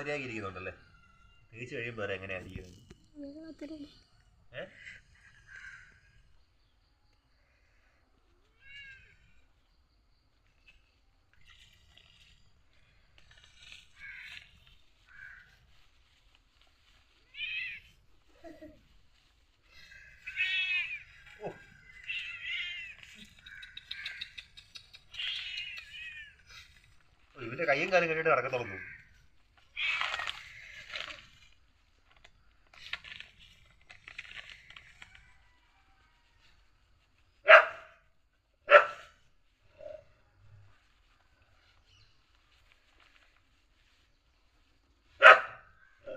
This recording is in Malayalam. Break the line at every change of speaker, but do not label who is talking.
മതിയാക്കി ഇരിക്കുന്നുണ്ടല്ലേ. തേച്ച് കഴിയുമ്പോൾ വേറെ എങ്ങനെയാ ഇരിക്കുന്നത്? ഏഹ് ഇവന്റെ കയ്യും കാലും കെട്ടിട്ട് നടക്കത്തുള്ളൂ.